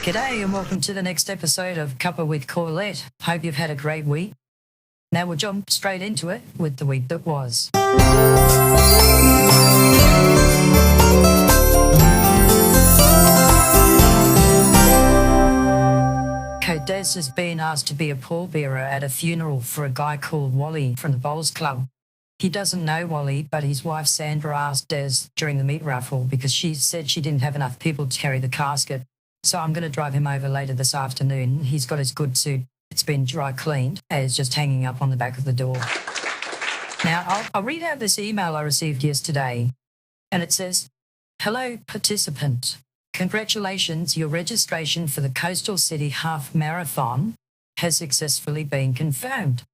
G'day and welcome to the next episode of Cuppa with Corlette. Hope you've had a great week. Now we'll jump straight into it with the week that was. Des has been asked to be a pallbearer at a funeral for a guy called Wally from the Bowls Club. He doesn't know Wally, but his wife Sandra asked Des during the meat raffle because she said she didn't have enough people to carry the casket. So I'm going to drive him over later this afternoon. He's got his good suit. It's been dry cleaned and it's just hanging up on the back of the door. Now, I'll read out this email I received yesterday. And it says, "Hello, participant. Congratulations, your registration for the Coastal City Half Marathon has successfully been confirmed.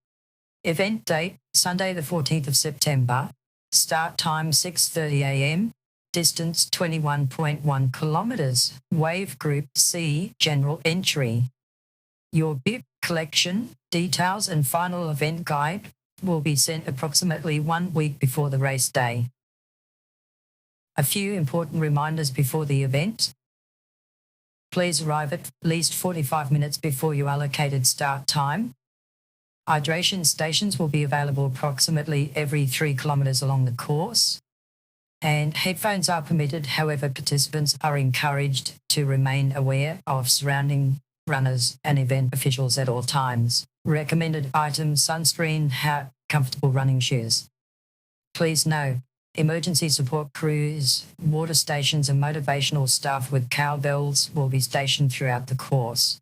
Event date, Sunday the 14th of September. Start time 6:30 a.m. Distance 21.1 kilometres. Wave Group C, General Entry. Your bib collection, details and final event guide will be sent approximately 1 week before the race day. A few important reminders before the event. Please arrive at least 45 minutes before your allocated start time. Hydration stations will be available approximately every 3 kilometres along the course. And headphones are permitted, however, participants are encouraged to remain aware of surrounding runners and event officials at all times. Recommended items, sunscreen, hat, comfortable running shoes. Please know, emergency support crews, water stations and motivational staff with cowbells will be stationed throughout the course.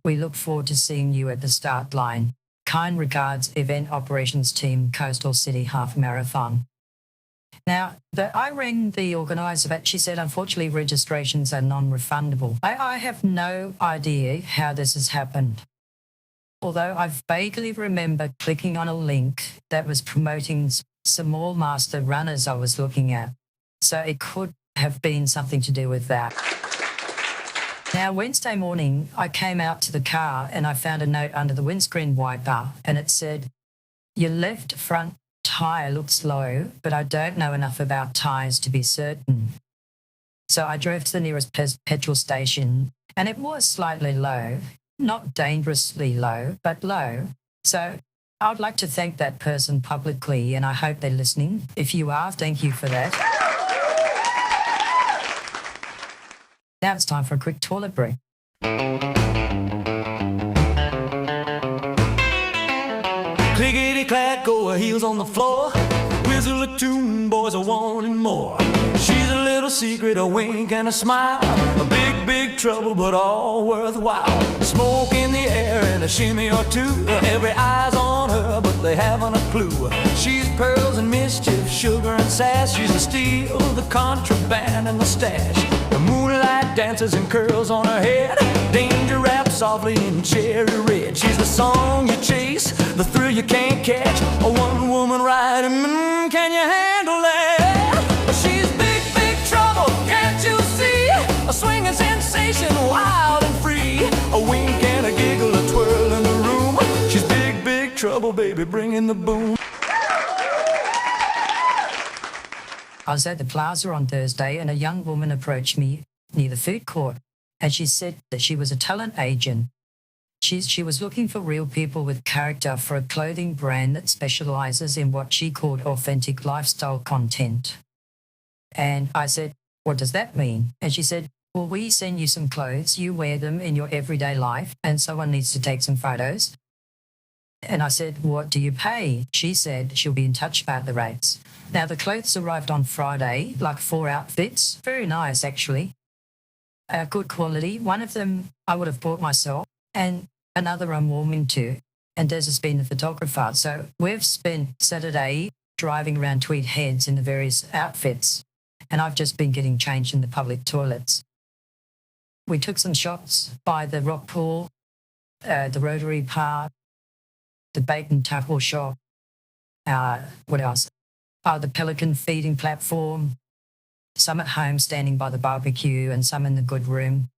We look forward to seeing you at the start line. Kind regards, Event Operations Team, Coastal City Half Marathon." Now, I rang the organiser, but she said, unfortunately, registrations are non-refundable. I have no idea how this has happened. Although I vaguely remember clicking on a link that was promoting some All-Master runners I was looking at. So it could have been something to do with that. Now, Wednesday morning, I came out to the car and I found a note under the windscreen wiper and it said, "Your left front tyre looks low, but I don't know enough about tyres to be certain." So I drove to the nearest petrol station and it was slightly low, not dangerously low, but low. So I would like to thank that person publicly and I hope they're listening. If you are, thank you for that. Now it's time for a quick toilet break. Clickety-clack, go her heels on the floor. Whistle a tune, boys are wanting more. She's a little secret, a wink and a smile. A big, big trouble, but all worthwhile. Smoke in the air and a shimmy or two. Every eye's on her, but they haven't a clue. She's pearls and mischief, sugar and sass. She's the steal, the contraband and the stash. The moonlight dances and curls on her head. Danger raps softly in cherry red. She's the song you chase, the thrill you can't catch. A one-woman ride, can you handle that? She's big, big trouble, can't you see? A swinging sensation, wild and free. A wink and a giggle, a twirl in the room. She's big, big trouble, baby, bringing the boom. I was at the plaza on Thursday and a young woman approached me near the food court and she said that she was a talent agent. She was looking for real people with character for a clothing brand that specialises in what she called authentic lifestyle content. And I said, "What does that mean?" And she said, "Well, we send you some clothes, you wear them in your everyday life and someone needs to take some photos." And I said, "What do you pay?" She said she'll be in touch about the rates. Now, the clothes arrived on Friday, like 4 outfits. Very nice, actually. Good quality. One of them I would have bought myself and another I'm warming to. And Des has been the photographer. So we've spent Saturday driving around Tweed Heads in the various outfits. And I've just been getting changed in the public toilets. We took some shots by the rock pool, the Rotary Park, the bacon tackle shop. What else? The Pelican feeding platform, some at home standing by the barbecue and some in the good room.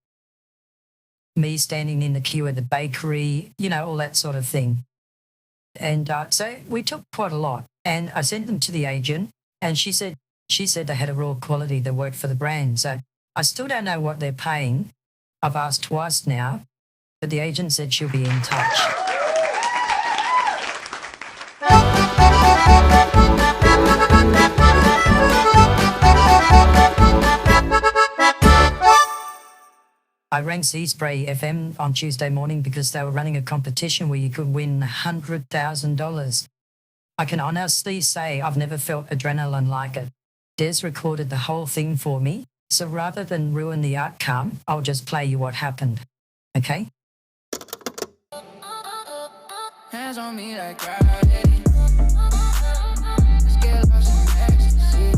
Me standing in the queue at the bakery, all that sort of thing. And so we took quite a lot and I sent them to the agent and she said they had a raw quality that worked for the brand. So I still don't know what they're paying, I've asked twice now, but the agent said she'll be in touch. I rang Sea Spray FM on Tuesday morning because they were running a competition where you could win $100,000. I can honestly say I've never felt adrenaline like it. Des recorded the whole thing for me, so rather than ruin the outcome, I'll just play you what happened. Okay? Hands on me like gravity. Let's get lost in ecstasy.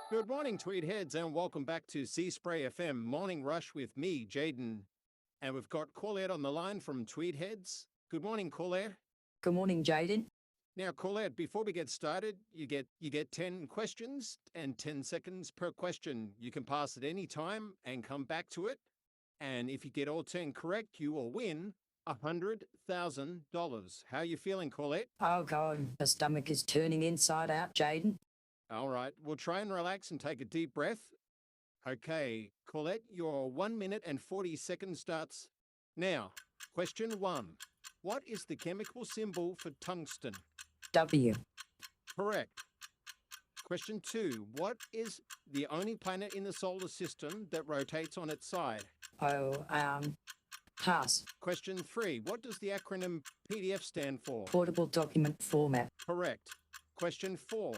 Good morning, Tweed Heads, and welcome back to Sea Spray FM Morning Rush with me, Jaden. And we've got Corlette on the line from Tweed Heads. Good morning, Corlette. Good morning, Jaden. Now, Corlette, before we get started, you get 10 questions and 10 seconds per question. You can pass at any time and come back to it. And if you get all 10 correct, you will win $100,000. How are you feeling, Corlette? Oh, God, the stomach is turning inside out, Jaden. All right, we'll try and relax and take a deep breath. Okay, Corlette, your 1 minute and 40 seconds starts now. Question 1. What is the chemical symbol for tungsten? W. Correct. Question 2. What is the only planet in the solar system that rotates on its side? Pass. Question 3. What does the acronym PDF stand for? Portable document format. Correct. Question 4.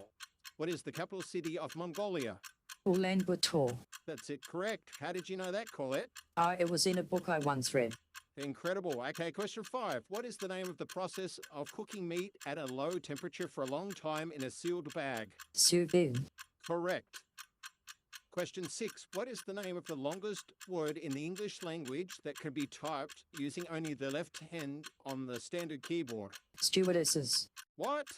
What is the capital city of Mongolia? Ulaanbaatar. That's it, correct. How did you know that, Corlette? It was in a book I once read. Incredible. Okay, question 5. What is the name of the process of cooking meat at a low temperature for a long time in a sealed bag? Sous vide. Correct. Question 6. What is the name of the longest word in the English language that can be typed using only the left hand on the standard keyboard? Stewardesses. What?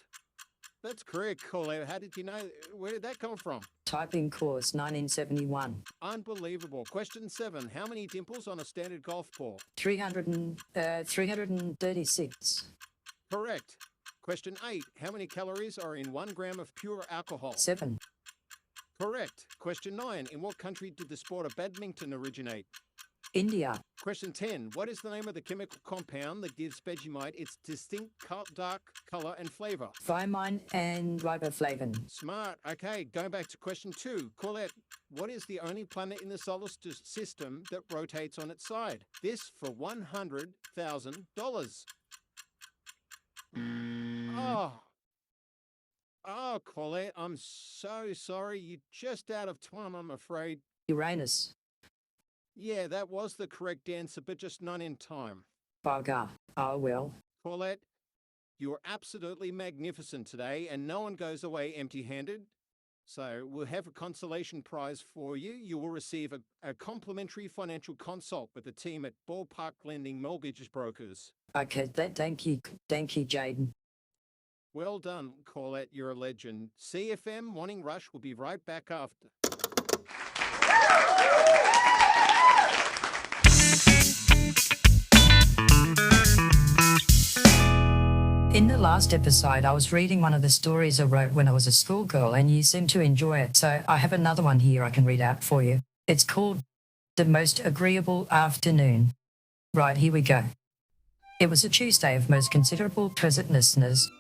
That's correct, Corlette. How did you know? Where did that come from? Typing course, 1971. Unbelievable. Question 7. How many dimples on a standard golf ball? 336. Correct. Question 8. How many calories are in 1 gram of pure alcohol? 7. Correct. Question 9. In what country did the sport of badminton originate? India. Question 10. What is the name of the chemical compound that gives Vegemite its distinct dark color and flavor? Thiamine and riboflavin. Smart. Okay, going back to question 2. Corlette, what is the only planet in the solar system that rotates on its side? This for $100,000. Oh, Corlette, I'm so sorry. You're just out of time, I'm afraid. Uranus. Yeah, that was the correct answer, but just not in time. Bugger. Oh, well. Corlette, you're absolutely magnificent today, and no one goes away empty-handed. So we'll have a consolation prize for you. You will receive a complimentary financial consult with the team at Ballpark Lending Mortgage Brokers. Okay, thank you, Jaden. Well done, Corlette. You're a legend. CFM Morning Rush will be right back after. In the last episode, I was reading one of the stories I wrote when I was a schoolgirl, and you seemed to enjoy it. So I have another one here I can read out for you. It's called The Most Agreeable Afternoon. Right, here we go. It was a Tuesday of most considerable pleasantness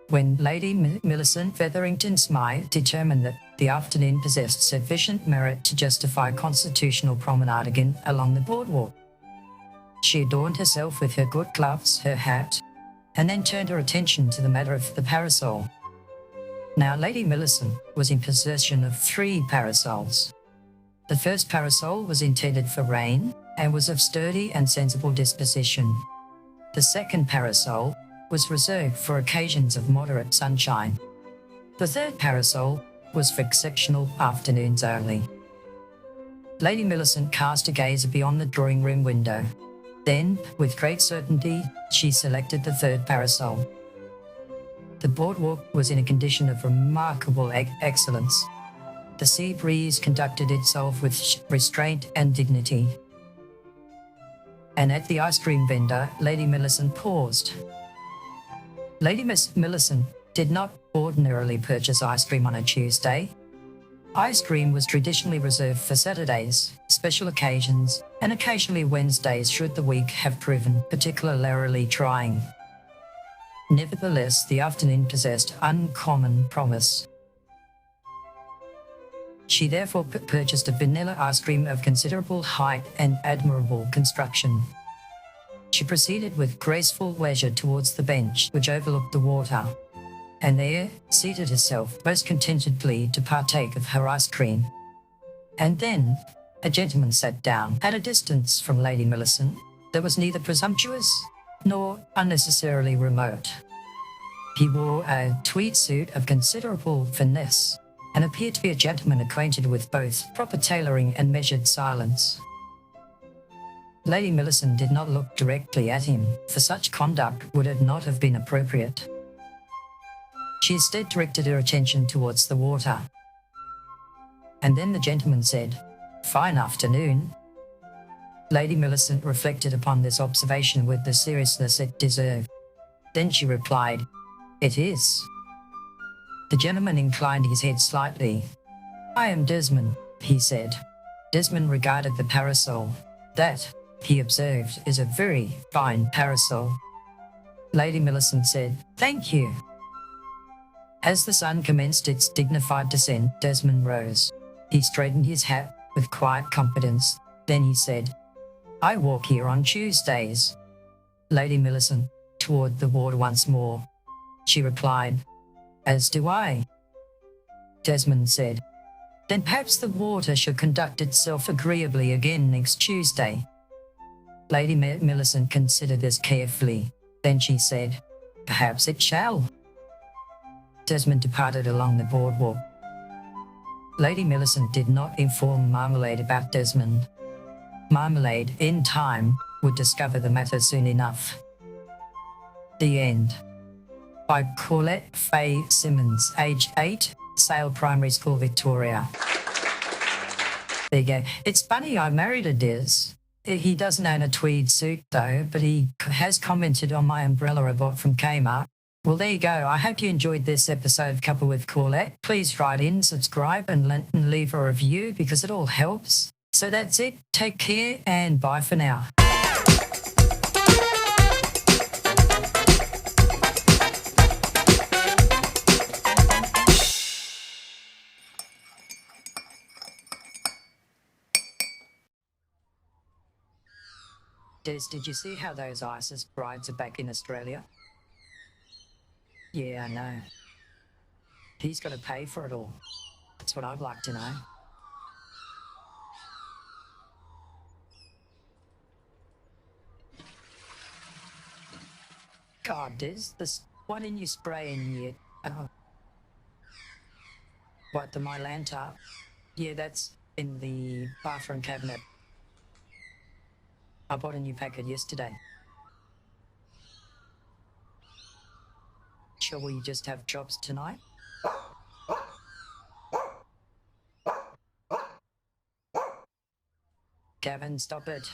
when Lady Millicent Featherington Smythe determined that the afternoon possessed sufficient merit to justify a constitutional promenade again along the boardwalk. She adorned herself with her good gloves, her hat, and then turned her attention to the matter of the parasol. Now, Lady Millicent was in possession of 3 parasols. The first parasol was intended for rain and was of sturdy and sensible disposition. The second parasol was reserved for occasions of moderate sunshine. The third parasol was for exceptional afternoons only. Lady Millicent cast a gaze beyond the drawing-room window. Then, with great certainty, she selected the third parasol. The boardwalk was in a condition of remarkable excellence. The sea breeze conducted itself with restraint and dignity. And at the ice cream vendor, Lady Millicent paused. Lady Millicent did not ordinarily purchase ice cream on a Tuesday. Ice cream was traditionally reserved for Saturdays, special occasions, and occasionally Wednesdays should the week have proven particularly trying. Nevertheless, the afternoon possessed uncommon promise. She therefore purchased a vanilla ice cream of considerable height and admirable construction. She proceeded with graceful leisure towards the bench which overlooked the water, and there seated herself most contentedly to partake of her ice cream. And then a gentleman sat down at a distance from Lady Millicent that was neither presumptuous nor unnecessarily remote. He wore a tweed suit of considerable finesse and appeared to be a gentleman acquainted with both proper tailoring and measured silence. Lady Millicent did not look directly at him, for such conduct would not have been appropriate. She instead directed her attention towards the water. And then the gentleman said, "Fine afternoon." Lady Millicent reflected upon this observation with the seriousness it deserved. Then she replied, "It is." The gentleman inclined his head slightly. "I am Desmond," he said. Desmond regarded the parasol. "That," he observed, "is a very fine parasol." Lady Millicent said, "Thank you." As the sun commenced its dignified descent, Desmond rose. He straightened his hat with quiet confidence. Then he said, "I walk here on Tuesdays." Lady Millicent toward the water once more. She replied, "As do I." Desmond said, "Then perhaps the water should conduct itself agreeably again next Tuesday." Lady Millicent considered this carefully. Then she said, "Perhaps it shall." Desmond departed along the boardwalk. Lady Millicent did not inform Marmalade about Desmond. Marmalade, in time, would discover the matter soon enough. The End. By Corlette Faye Simmons, age 8, Sale Primary School, Victoria. There you go. It's funny, I married a Des. He doesn't own a tweed suit though, but he has commented on my umbrella I bought from Kmart. Well, there you go. I hope you enjoyed this episode of Couple with Corlette. Please write in, subscribe, and leave a review because it all helps. So that's it. Take care and bye for now. Des, did you see how those ISIS brides are back in Australia? Yeah, I know. He's got to pay for it all. That's what I'd like to know. God, Des, why didn't you spray in yet? What, the Mylanta? Yeah, that's in the bathroom cabinet. I bought a new packet yesterday. Shall we just have chops tonight? Gavin, stop it.